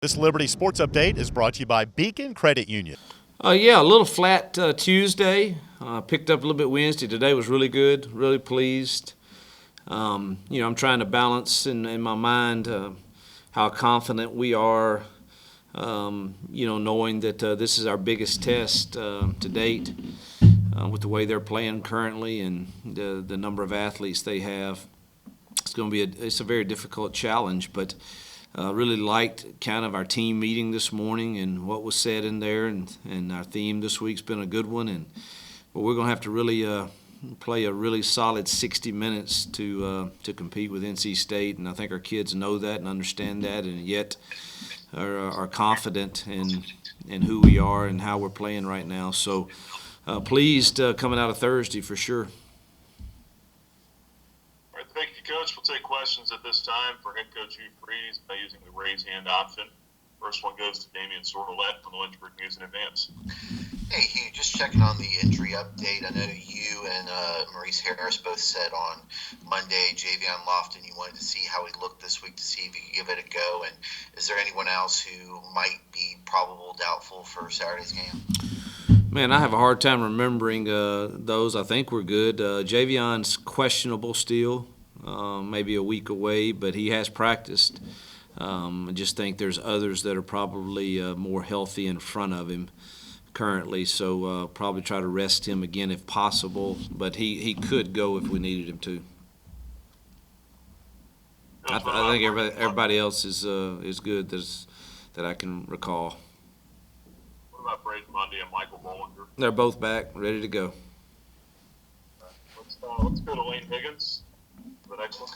This Liberty Sports Update is brought to you by Beacon Credit Union. Yeah, a little flat Tuesday. Picked up a little bit Wednesday. Today was really good, really pleased. I'm trying to balance in my mind how confident we are, knowing that this is our biggest test to date with the way they're playing currently and the number of athletes they have. It's going to be it's a very difficult challenge, but really liked kind of our team meeting this morning and what was said in there, and our theme this week's been a good one. But we're going to have to really play a really solid 60 minutes to compete with NC State, and I think our kids know that and understand that, and yet are confident in who we are and how we're playing right now. So pleased coming out of Thursday for sure. All right, thank you, Coach. We'll take questions at this time for head coach Hugh by using the raise hand option. First one goes to Damian Sordelette from the Lynchburg News in Advance. Hey, Hugh, just checking on the injury update. I know you and Maurice Harris both said on Monday, Javion Lofton, you wanted to see how he looked this week to see if he could give it a go. And is there anyone else who might be probable doubtful for Saturday's game? Man, I have a hard time remembering those. I think we're good. Javion's questionable still, maybe a week away, but he has practiced. I just think there's others that are probably more healthy in front of him currently, so probably try to rest him again if possible, but he could go if we needed him to. I think everybody else is good that I can recall. What about Braden Mundy and Michael Bollinger? They're both back, ready to go. Let's go to Lane Higgins for the next one.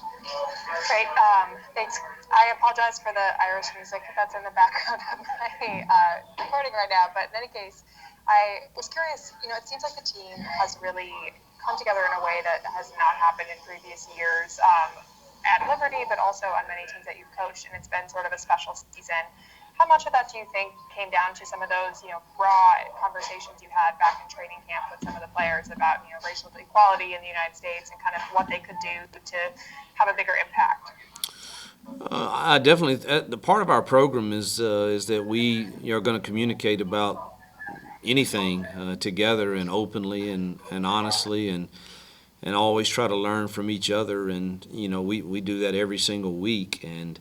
Great. Thanks. I apologize for the Irish music that's in the background of my recording right now. But in any case, I was curious. It seems like the team has really come together in a way that has not happened in previous years at Liberty, but also on many teams that you've coached, and it's been sort of a special season. How much of that do you think came down to some of those, raw conversations you had back in training camp with some of the players about, racial equality in the United States and kind of what they could do to have a bigger impact? I definitely. The part of our program is that we are going to communicate about anything together and openly and honestly and always try to learn from each other, and we do that every single week. And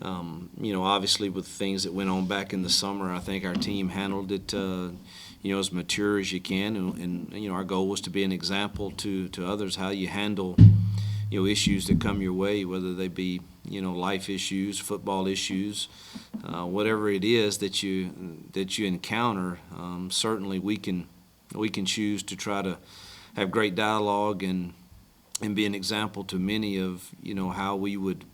obviously with things that went on back in the summer, I think our team handled it as mature as you can, and our goal was to be an example to others how you handle issues that come your way, whether they be life issues, football issues, whatever it is that you encounter. Certainly we can choose to try to have great dialogue and be an example to many of how we would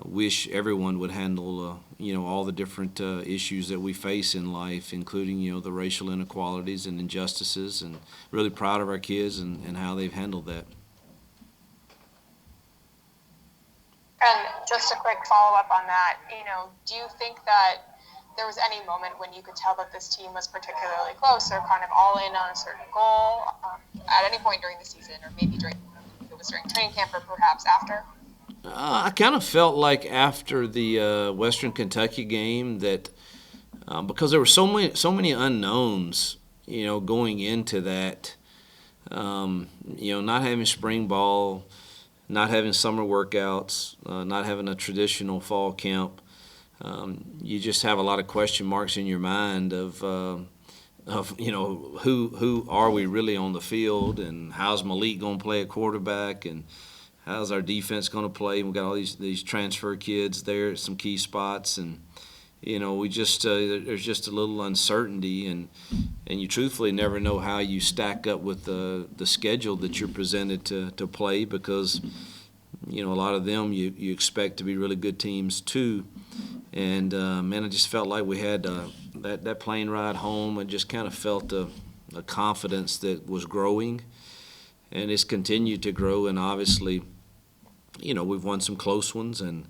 wish everyone would handle all the different issues that we face in life, including the racial inequalities and injustices, and really proud of our kids and how they've handled that. And just a quick follow-up on that, do you think that there was any moment when you could tell that this team was particularly close or kind of all in on a certain goal at any point during the season, or maybe during training camp or perhaps after? I kind of felt like after the Western Kentucky game that because there were so many unknowns, going into that, not having spring ball, not having summer workouts, not having a traditional fall camp. You just have a lot of question marks in your mind of who are we really on the field, and how's Malik going to play at quarterback, and how's our defense going to play. We've got all these transfer kids there at some key spots, and we just there's just a little uncertainty, and you truthfully never know how you stack up with the schedule that you're presented to play, because a lot of them you expect to be really good teams too. And I just felt like we had that plane ride home, and just kind of felt a confidence that was growing, and it's continued to grow. And obviously, we've won some close ones, and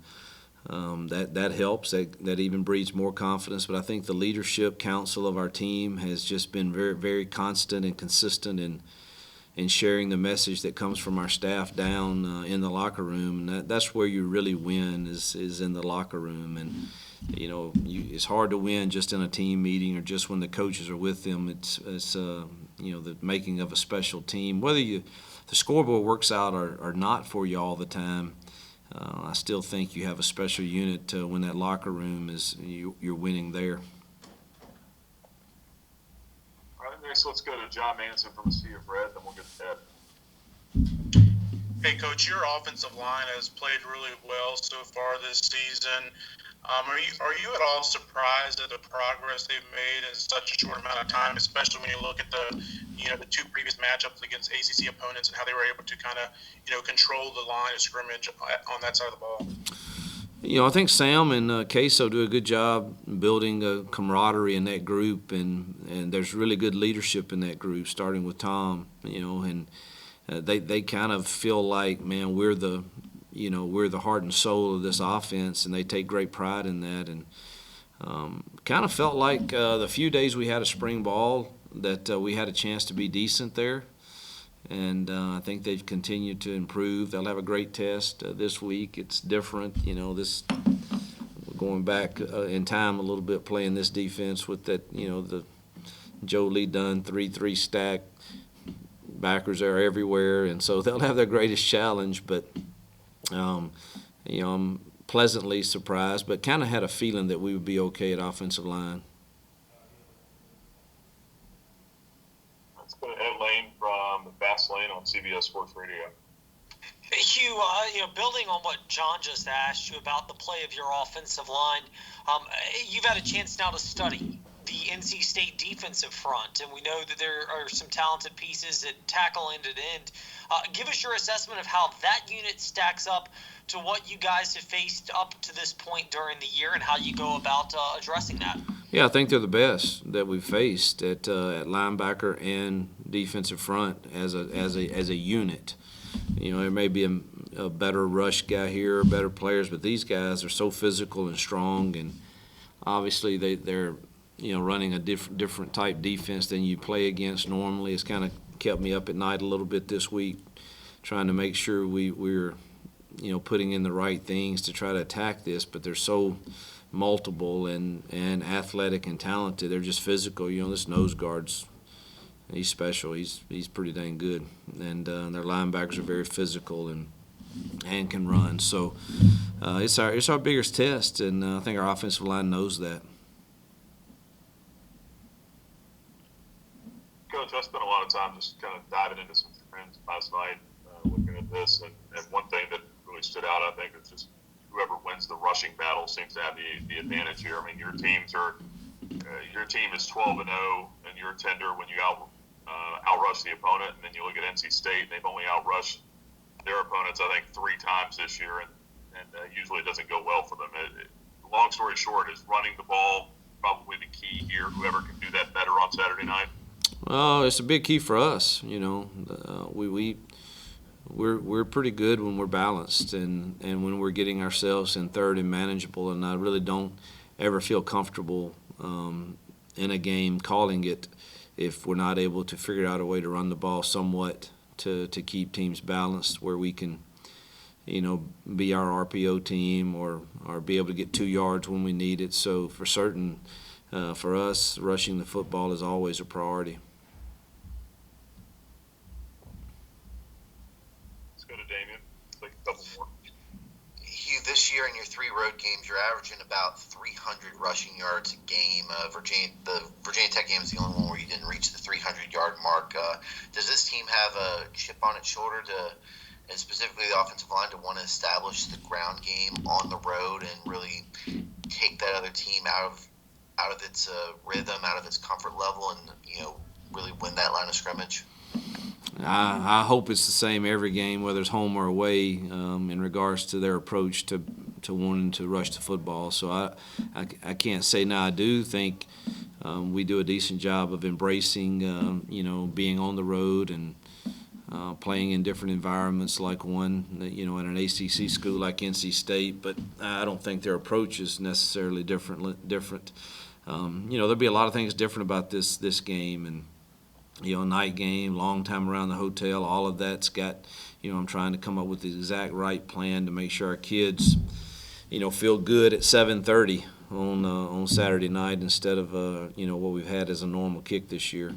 that helps. That even breeds more confidence. But I think the leadership council of our team has just been very, very constant and consistent in sharing the message that comes from our staff down in the locker room. And that's where you really win is in the locker room. it's hard to win just in a team meeting or just when the coaches are with them. It's the making of a special team. Whether the scoreboard works out or not for you all the time, I still think you have a special unit when that locker room is you're winning there. All right, next let's go to John Manson from the Sea of Red, then we'll get to Ed. Hey, Coach, your offensive line has played really well so far this season. Are you at all surprised at the progress they've made in such a short amount of time, especially when you look at the two previous matchups against ACC opponents and how they were able to kind of control the line of scrimmage on that side of the ball? I think Sam and Queso do a good job building a camaraderie in that group, and there's really good leadership in that group, starting with Tom. And they kind of feel like, man, we're the heart and soul of this offense, and they take great pride in that. And kind of felt like the few days we had a spring ball that we had a chance to be decent there. And I think they've continued to improve. They'll have a great test this week. It's different, this going back in time a little bit, playing this defense with that, the Joe Lee Dunn 3-3 stack. Backers are everywhere, and so they'll have their greatest challenge. But I'm pleasantly surprised, but kind of had a feeling that we would be okay at offensive line. Let's go to Ed Lane from the Fast Lane on CBS Sports Radio. Hey, Hugh, building on what John just asked you about the play of your offensive line, you've had a chance now to study the NC State defensive front, and we know that there are some talented pieces at tackle end to end. Give us your assessment of how that unit stacks up to what you guys have faced up to this point during the year and how you go about addressing that. Yeah, I think they're the best that we've faced at linebacker and defensive front as a unit. There may be a better rush guy here, better players, but these guys are so physical and strong, and obviously they're running a different type defense than you play against normally. It's kind of kept me up at night a little bit this week, trying to make sure we're putting in the right things to try to attack this. But they're so multiple and athletic and talented. They're just physical. This nose guard's he's special. He's pretty dang good, and their linebackers are very physical and can run. So it's our biggest test, and I think our offensive line knows that. Coach, I spent a lot of time just kind of diving into some trends last night, looking at this, and one thing that really stood out, I think, is just whoever wins the rushing battle seems to have the advantage here. I mean, your team is 12-0, and you're tender when you outrush the opponent, and then you look at NC State, and they've only outrushed their opponents, I think, 3 times this year, and usually it doesn't go well for them. Long story short, is running the ball probably the key here. Whoever can do that better on Saturday night. Well, it's a big key for us. We're pretty good when we're balanced and when we're getting ourselves in third and manageable. And I really don't ever feel comfortable in a game calling it if we're not able to figure out a way to run the ball somewhat to keep teams balanced, where we can, be our RPO team or be able to get 2 yards when we need it. So for certain, for us, rushing the football is always a priority. Let's go to Damien. Take a couple more. Hugh, this year in your 3 road games, you're averaging about 300 rushing yards a game. The Virginia Tech game is the only one where you didn't reach the 300-yard mark. Does this team have a chip on its shoulder and specifically the offensive line, to want to establish the ground game on the road and really take that other team out of its rhythm, out of its comfort level, and really win that line of scrimmage? I hope it's the same every game, whether it's home or away, in regards to their approach to wanting to rush the football. So I can't say now. I do think we do a decent job of embracing, being on the road and playing in different environments, like one, at an ACC school like NC State. But I don't think their approach is necessarily different. There'll be a lot of things different about this game, and night game, long time around the hotel, all of that's got, I'm trying to come up with the exact right plan to make sure our kids, feel good at 7:30 on Saturday night instead of what we've had as a normal kick this year.